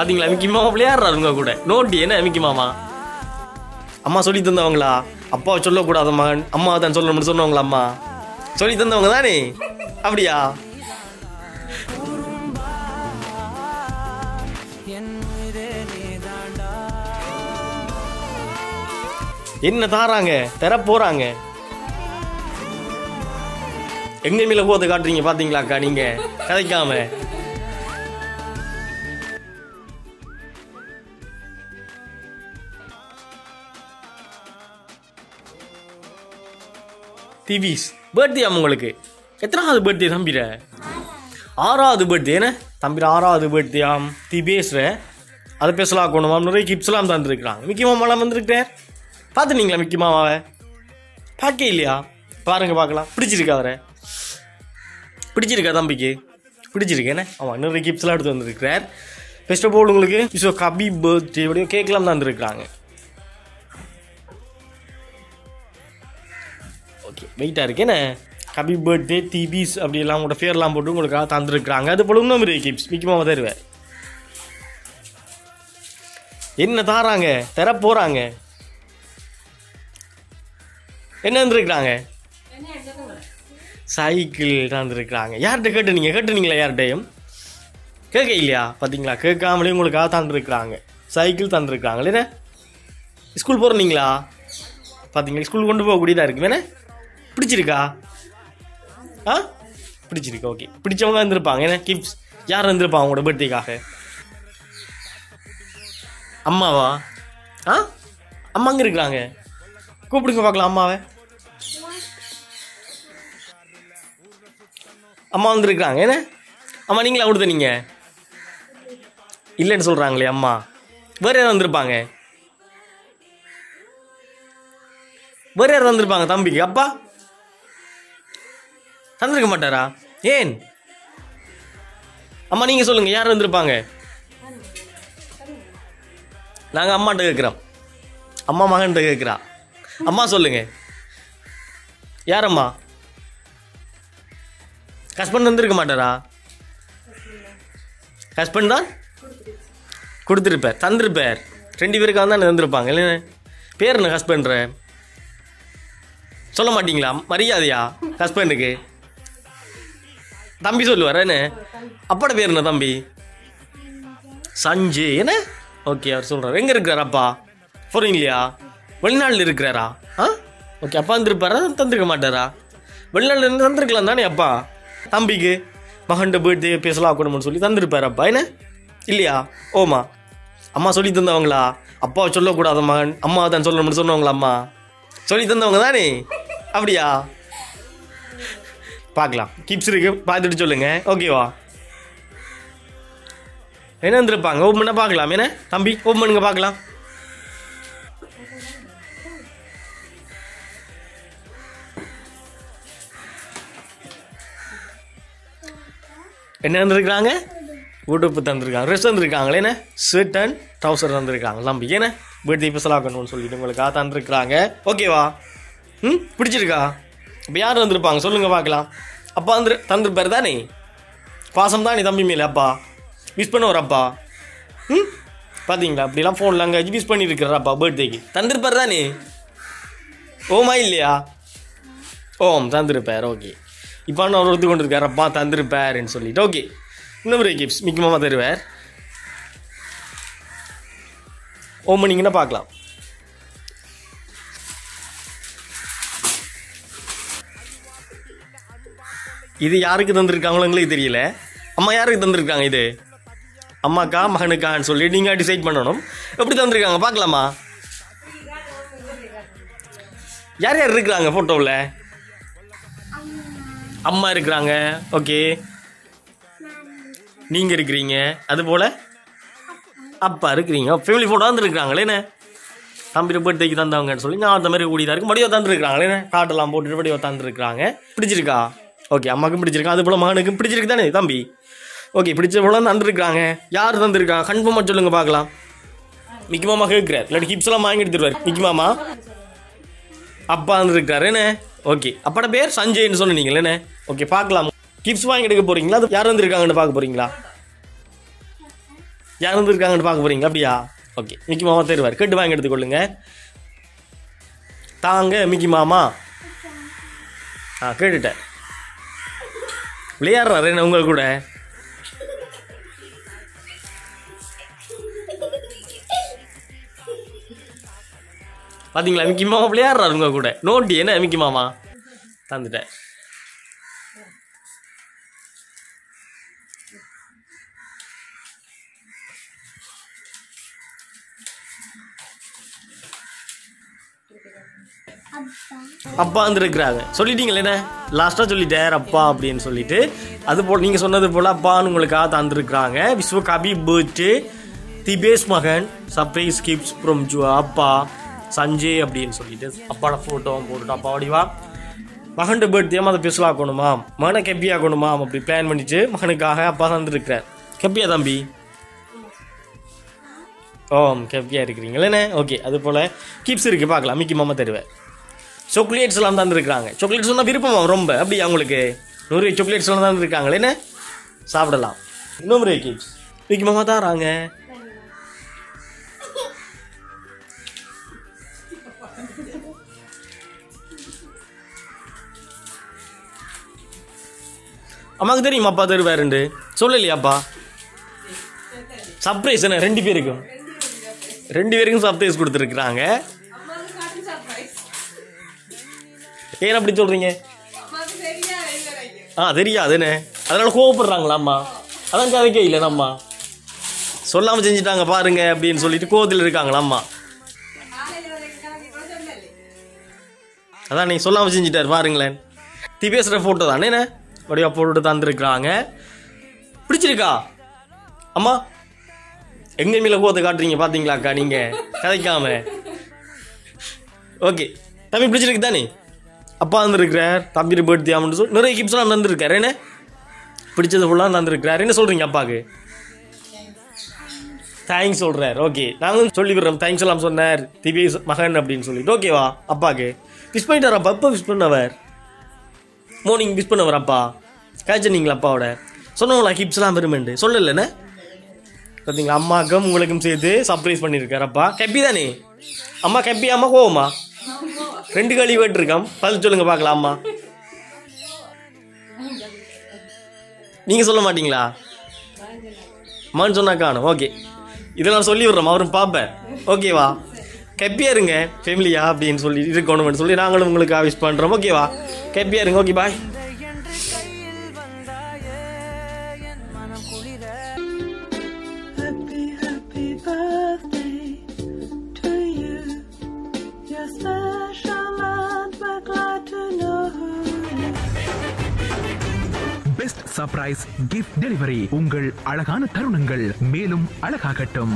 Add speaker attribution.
Speaker 1: பாத்தீங்களா மிக்கி மாமா விளையாடுறாருங்க கூட நோட்டி என்ன மிக்கி மாமா அம்மா சொல்லி தந்தவங்களா அப்பாவை சொல்லக்கூடாத மகன் அம்மா தான் சொல்லணும்னு சொன்னவங்களா அம்மா சொல்லி தந்தவங்க தானே அப்படியா என்ன தாராங்க தர போறாங்க எங்க மேல கோவத்தை காட்டுறீங்க பாத்தீங்களாக்கா நீங்க கதைக்காம திவிஸ் பர்த்டே உங்களுக்கு எத்தனாவது பர்த்டே தம்பிர 6வது பர்த்டே என்ன தம்பிர 6வது பர்த்டே ஆம் தீ பேசுற அதை பேசலாக்கணும் நிறைய கிப்ஸ்லாம் தந்துருக்குறாங்க மிக்கி மாமாலாம் வந்துருக்கார் பார்த்துனீங்களா மிக்கி மாமாவை பார்க்க இல்லையா பாருங்க பார்க்கலாம் பிடிச்சிருக்கா அவரை பிடிச்சிருக்கா தம்பிக்கு பிடிச்சிருக்கேண்ணே ஆமாம் நிறைய கிப்ஸ்லாம் எடுத்து வந்துருக்கிறார் ஃபர்ஸ்ட் ஆஃப் ஆல் உங்களுக்கு ஸோ ஹாப்பி பர்த்டே அப்படியே கேட்கலாம் தான் வந்துருக்குறாங்க ஓகே வெயிட்டாக இருக்கேண்ணே ஹாப்பி பர்த்டே டிபிஸ் அப்படியெல்லாம் உங்களோட பேர்லாம் போட்டு உங்களுக்காக தந்துருக்குறாங்க அது போல இன்னும் நிறைய கிப்ஸ் மிக்கி மாமா தருவேன் என்ன தாராங்க தர போகிறாங்க என்ன வந்துருக்குறாங்க சைக்கிள் தந்துருக்குறாங்க யார்கிட்ட கேட்டுனீங்களா யார்கிட்டையும் கேட்க இல்லையா பார்த்தீங்களா கேட்காமலே உங்களுக்காக தந்துருக்குறாங்க சைக்கிள் தந்துருக்குறாங்க இல்லைண்ணே ஸ்கூல் போகிறீங்களா பார்த்தீங்களா ஸ்கூல் கொண்டு போகக்கூடியதாக இருக்கு வேணே பிடிச்சிருக்கா ஆ பிடிச்சிருக்கு ஓகே பிடிச்சவங்க வந்திருப்பாங்க ஏன்னா கிப்ஸ் யார் வந்திருப்பாங்க உங்களோட பர்த்டேக்காக அம்மாவா ஆ அம்மா அங்கே இருக்கிறாங்க கூப்பிடுங்க பார்க்கலாம் அம்மாவை அம்மா வந்துருக்குறாங்க ஏன்னா அம்மா நீங்களா கொடுத்தனீங்க இல்லைன்னு சொல்கிறாங்களே அம்மா வேறு யாரும் வந்திருப்பாங்க வேறு யாரும் வந்திருப்பாங்க தம்பிக்கு அப்பா தந்திருக்க மாட்டாரா ஏன் அம்மா நீங்கள் சொல்லுங்கள் யார் வந்திருப்பாங்க நாங்கள் அம்மாட்ட கேட்குறோம் அம்மா மகன்கிட்ட கேட்குறா அம்மா சொல்லுங்க யாரம்மா ஹஸ்பண்ட் வந்திருக்க மாட்டாரா ஹஸ்பண்ட் தான் கொடுத்துருப்பார் தந்திருப்பார் 2 பேருக்காக தான் தந்திருப்பாங்க இல்லைன்னு பேர் என்ன ஹஸ்பண்ட்ற சொல்ல மாட்டீங்களா மரியாதையா ஹஸ்பண்டுக்கு தம்பி சொல்லுவார் என்ன அப்பாட பேர் என்ன தம்பி சஞ்சய் என்ன ஓகே அவர் சொல்கிறார் எங்கே இருக்கிறார் அப்பா போகிறீங்க இல்லையா வெளிநாட்டில் இருக்கிறாரா ஆ ஓகே அப்பா வந்துருப்பாரா தந்திருக்க மாட்டாரா வெளிநாட்டில் இருந்து தந்திருக்கலாம் தானே அப்பா தம்பிக்கு மகன்ட பர்த்டே பேசலாம் ஆக்கணும்னு சொல்லி தந்திருப்பார் அப்பா என்ன இல்லையா ஓமா அம்மா சொல்லி தந்தவங்களா அப்பாவை சொல்லக்கூடாத மகன் அம்மா தான் சொல்லணும்னு சொன்னவங்களா அம்மா சொல்லி தந்தவங்க தானே அப்படியா பார்க்கலாம் கிப்ஸ் இருக்கு பார்த்துட்டு சொல்லுங்க ஓகேவா என்ன வந்துருப்பாங்க ஓப்பன் பண்ண பார்க்கலாம் என்ன தம்பி ஓப்பன் பண்ணுங்க பார்க்கலாம் என்ன வந்துருக்குறாங்க உடுப்பு தந்துருக்காங்க ட்ரெஸ் தந்துருக்காங்களே என்ன ஷர்ட் அண்ட் ட்ரௌசர் தந்துருக்காங்க தம்பி ஏன்னா பர்த்டே ஸ்பெஷல் ஆக்கணும்னு சொல்லிட்டு உங்களுக்காக தந்துருக்குறாங்க ஓகேவா பிடிச்சிருக்கா இப்போ யார் வந்திருப்பாங்க சொல்லுங்கள் பார்க்கலாம் அப்பா தந்துருப்பார் தானே பாசம் தானே தம்பி மேலே அப்பா மிஸ் பண்ணுவார் அப்பா பார்த்தீங்களா அப்படிலாம் ஃபோனில் அங்கே மிஸ் பண்ணியிருக்கிறார் அப்பா பர்த்டேக்கு தந்திருப்பார் தானே ஓமா இல்லையா ஓம் தந்திருப்பார் ஓகே இப்போ அவர் ஒருத்து கொண்டு இருக்கார் அப்பா தந்திருப்பாருன்னு சொல்லிட்டு ஓகே இன்னும் ஒரு கிப்ஸ் மிக்கி மாமா தருவார் ஓம் பண்ணிங்கன்னா பார்க்கலாம் இது யாருக்கு தந்திருக்காங்களோ எங்களுக்கு தெரியல அம்மா யாருக்கு தந்திருக்காங்க இது அம்மாக்கா மகனுக்கான்னு சொல்லி நீங்கள் டிசைட் பண்ணணும் எப்படி தந்திருக்காங்க பார்க்கலாமா யார் யார் இருக்கிறாங்க ஃபோட்டோவில் அம்மா இருக்கிறாங்க ஓகே நீங்கள் இருக்கிறீங்க அதுபோல் அப்பா இருக்கிறீங்க ஃபேமிலி ஃபோட்டோ வந்துருக்குறாங்களே என்ன தம்பி பர்த்டேக்கு தந்தவங்கன்னு சொல்லி நான் அந்த மாதிரி கூடியதாக இருக்கு மடியோ தந்துருக்குறாங்களே என்ன காட்டெல்லாம் போட்டுட்டு மடியோ தந்துருக்குறாங்க பிடிச்சிருக்கா ஓகே அம்மாவுக்கும் பிடிச்சிருக்கா அது போல் மகனுக்கும் பிடிச்சிருக்கு தானே தம்பி ஓகே பிடிச்ச போல தந்துருக்காங்க யார் தந்துருக்காங்க கன்ஃபார்மாக சொல்லுங்கள் பார்க்கலாம் மிக்கி மாமா கேட்குறாரு இல்லாட்டி கிப்ஸ் எல்லாம் வாங்கி எடுத்துருவார் மிக்கி மாமா அப்பா வந்துருக்காரு என்ன ஓகே அப்பாட பேர் சஞ்சய்னு சொன்னீங்களே என்ன ஓகே பார்க்கலாம் கிப்ஸ் வாங்கி எடுக்க போகிறீங்களா அது யார் வந்துருக்காங்கன்னு பார்க்க போகிறீங்களா யார் வந்துருக்காங்கன்னு பார்க்க போகிறீங்க அப்படியா? ஓகே, மிக்கி மாமா தருவார். கேட்டு வாங்கி எடுத்துக்கொள்ளுங்க. தாங்க மிக்கி மாமா. கேட்டுட்டேன். விளையாடுறாரு என்ன உங்கள் கூட? பார்த்தீங்களா, மிக்கி மாமா விளையாடுறாரு உங்கள் கூட. நோட்டி என்ன மிக்கி மாமா தந்துட்டேன். அப்பா வந்துருக்குறாங்க. சொல்லிட்டீங்களே என்ன, லாஸ்ட்டாக சொல்லிட்டார் அப்பா அப்படின்னு சொல்லிட்டு. அது போல் நீங்கள் சொன்னது போல் அப்பான்னு உங்களுக்காக தந்துருக்குறாங்க. விஸ்வக் ஹாப்பி பர்த்டே திபேஷ் மகன் சர்ப்ரைஸ் கிஃப்ட்ஸ் ஃப்ரம் அப்பா சஞ்சய் அப்படின்னு சொல்லிட்டு அப்பாவோட ஃபோட்டோவும் போட்டுட்டு அப்பா வடிவா மகன் பர்த்டேமா அதை பெருசாக ஆக்கணுமா, மகனை கெப்பி ஆக்கணுமா அப்படி பிளான் பண்ணிட்டு மகனுக்காக அப்பா தந்துருக்கிறார். கெப்பியா தம்பி? கெப்பியாக இருக்கிறீங்களே. ஓகே, அது போல் கிப்ஸ் இருக்குது, பார்க்கலாம். மிக்கி மாமா தருவேன். சாக்லேட்ஸ் எல்லாம் தந்துருக்குறாங்க. சாக்லேட்ஸ் சொன்னால் விருப்பமா ரொம்ப? அப்படி அவங்களுக்கு நிறைய சாக்லேட்ஸ் எல்லாம் தந்துருக்காங்களே, என்ன சாப்பிடலாம். இன்னும் நிறைய கிப்ஸ் மிக்கி மாமா தாராங்க. அம்மாவுக்கு தெரியுமா அப்பா தருவாருண்டு? சொல்லலையாப்பா? சர்ப்ரைஸ் என்ன, 2 பேருக்கும் சர்ப்ரைஸ் கொடுத்துருக்குறாங்க. ஏன் அப்படி சொல்கிறீங்க? தெரியாதுன்னு அதனால கோவப்படுறாங்களா அம்மா? அதான் கதைக்கே இல்லை அம்மா சொல்லாமல் செஞ்சுட்டாங்க பாருங்க அப்படின்னு சொல்லிட்டு கோவத்தில் இருக்காங்களா அம்மா? அதான் நீ சொல்லாமல் செஞ்சுட்டார் பாருங்களேன். பேசுகிற ஃபோட்டோ தானே என்ன வடிவா போட்டு தந்துருக்குறாங்க. பிடிச்சிருக்கா அம்மா? எங்க மேல கோவத்தை காட்டுறீங்க பார்த்தீங்களாக்கா நீங்கள் கதைக்காம? ஓகே, தம்பி பிடிச்சிருக்கு தானே? அப்பா வந்துருக்கிறார். தம்பி பர்த்டே அப்படின்னு சொல்லி நிறைய கிப்ஸ்லாம் தந்துருக்காரு. என்ன பிடிச்சது ஃபுல்லாக தந்துருக்கிறார். என்ன சொல்கிறீங்க அப்பாவுக்கு? தேங்க்ஸ் சொல்கிறார். ஓகே, நாங்களும் சொல்லிவிடுறோம். தேங்க்ஸ் எல்லாம் சொன்னார் திபேஷ் மகன் அப்படின்னு சொல்லிட்டு. ஓகேவா? அப்பாவுக்கு விஷ் பண்ணிட்டார். அப்பா எப்போ விஷ் பண்ணவர்? மார்னிங் விஷ் பண்ணவர். அப்பா காய்ச்சனீங்களா அப்பாவோட? சொன்னவங்களா கிப்ஸ்லாம் பெருமெண்டு? சொல்லலைண்ணே பார்த்தீங்களா? அம்மாவுக்கும் உங்களுக்கும் சேர்த்து சர்ப்ரைஸ் பண்ணியிருக்காரு அப்பா. கெப்பி தானே அம்மா? கெப்பி அம்மா கோவமா? 2 கழி வேட்டிருக்கான். பதில் சொல்லுங்க பார்க்கலாம். அம்மா நீங்கள் சொல்ல மாட்டீங்களா? அம்மான்னு சொன்னா காணும். ஓகே, இதெல்லாம் சொல்லி விடுறோம், அவரும் பார்ப்பேன். ஓகேவா? கெப்பியா இருங்க ஃபேமிலியா அப்படின்னு சொல்லி இருக்கணும்னு சொல்லி நாங்களும் உங்களுக்கு விஷ் பண்ணுறோம். ஓகேவா? கெப்பியா இருங்க. Okay, bye.
Speaker 2: Best surprise gift delivery. உங்கள் அழகான தருணங்கள் மேலும் அழகாகட்டும்.